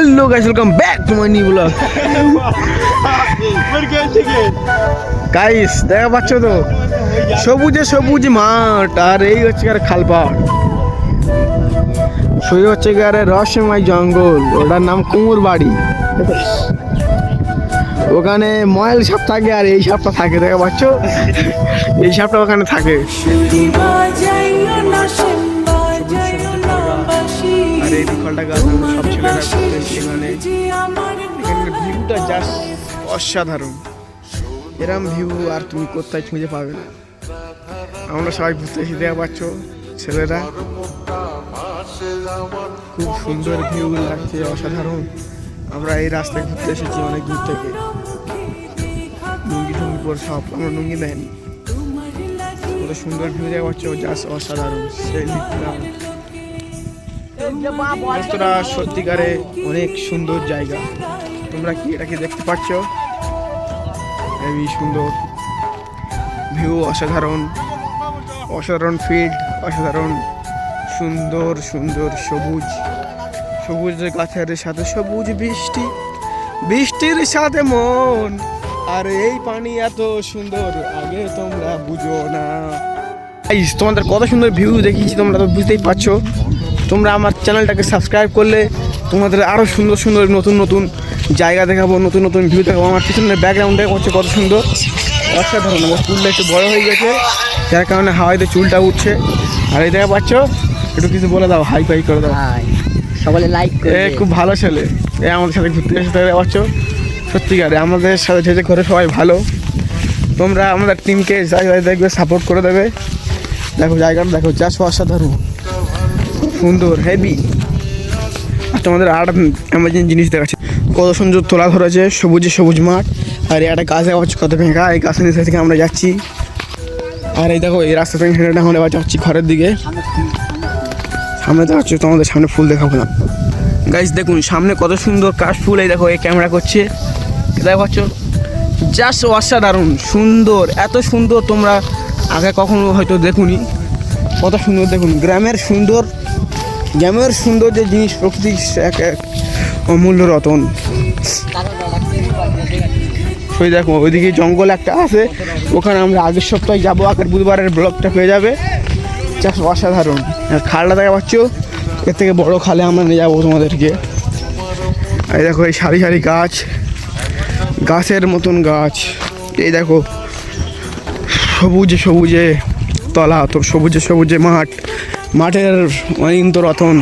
hello guys welcome back to my new vlog guys দেখা পাচ্ছ তো সবুজে সবুজ মাঠ আর এই হচ্ছে আর খালপাড় সই হচ্ছে আরে রহস্যময় জঙ্গল ওটার নাম কুমুর বাড়ি ওখানে ময়েল সাপ থাকে আর এই সাপটা থাকে দেখা পাচ্ছ এই সাপটা ওখানে থাকে আর এই ফলটা গাছ সব ছেলেরা সেখানে ভিউটা জাস্ট অসাধারণ এরম ভিউ আর তুমি কোথায় খুঁজে পাবে না আমরা সবাই ঘুরতে এসে দেখা পাচ্ছ ছেলেরা খুব সুন্দর ভিউ লাগছে অসাধারণ আমরা এই রাস্তায় ঘুরতে এসেছি অনেক দূর থেকে লুঙ্গি টুঙ্গি পরে সব আমরা লুঙ্গি দেয়নি কত সুন্দর ভিউ দেখা পাচ্ছ জাস্ট অসাধারণ সেই রেস্তোরাঁ সত্যিকারে অনেক সুন্দর জায়গা তোমরা কি এটাকে দেখতে পাচ্ছ হেবি সুন্দর ভিউ অসাধারণ অসাধারণ ফিল্ড অসাধারণ সুন্দর সুন্দর সবুজ সবুজ গাছের সাথে সবুজ বৃষ্টি বৃষ্টির সাথে মন আর এই পানি এত সুন্দর আগে তোমরা বুঝো না তোমাদের কত সুন্দর ভিউ দেখিয়েছি তোমরা তো বুঝতেই পারছো তোমরা আমার চ্যানেলটাকে সাবস্ক্রাইব করলে তোমাদের আরও সুন্দর সুন্দর নতুন নতুন জায়গা দেখাবো নতুন নতুন ভিউ দেখাবো আমার পিছনের ব্যাকগ্রাউন্ডে হচ্ছে কত সুন্দর অসাধারণ আমার চুলটা একটু বড় হয়ে গেছে যার কারণে হাওয়াইতে চুলটা উঠছে আর এই দেখা পাচ্ছ একটু কিছু বলে দাও হাই ফাই করে দাও সবাই লাইক এ খুব ভালো ছেলে এ আমাদের সাথে ঘুরতে এসে দেখা পাচ্ছ সত্যিকারে আমাদের সাথে যে ঘরে সবাই ভালো তোমরা আমাদের টিমকে দেখবে সাপোর্ট করে দেবে দেখো জায়গাটা দেখো যা অসাধারণ সুন্দর হেভি আর তোমাদের আর অ্যামাজিং জিনিস দেখাচ্ছে কত সুন্দর তোলা ধরেছে সবুজে সবুজ মাঠ আর একটা গাছ দেখাচ্ছে কত ভেঙা এই গাছের নিচে থেকে আমরা যাচ্ছি আর এই দেখো এই রাস্তা থেকে হেঁটে আমরা এবার যাচ্ছি ঘরের দিকে সামনে দেখাচ্ছি তোমাদের সামনে ফুল দেখাবো না গাইস দেখুন সামনে কত সুন্দর কাশ ফুল এই দেখো এই ক্যামেরা করছে দেখা পাচ্ছ জাস্ট অসাধারণ সুন্দর এত সুন্দর তোমরা আগে কখনো হয়তো দেখুনি কত সুন্দর দেখুন গ্রামের সুন্দর যে জিনিস প্রকৃতির এক এক অমূল্য রতন ওই দেখো ওইদিকে জঙ্গল একটা আছে ওখানে আমরা আগের সপ্তাহে যাবো আগের বুধবারের ব্লগটা পেয়ে যাবে জাস্ট অসাধারণ খালটা দেখা পাচ্ছ এর থেকে বড় খালে আমরা নিয়ে যাবো তোমাদেরকে এই দেখো এই সারি সারি গাছ গাছের মতন গাছ এই দেখো সবুজে সবুজে তলা তো সবুজে সবুজে মাঠের অনিন্ত রতন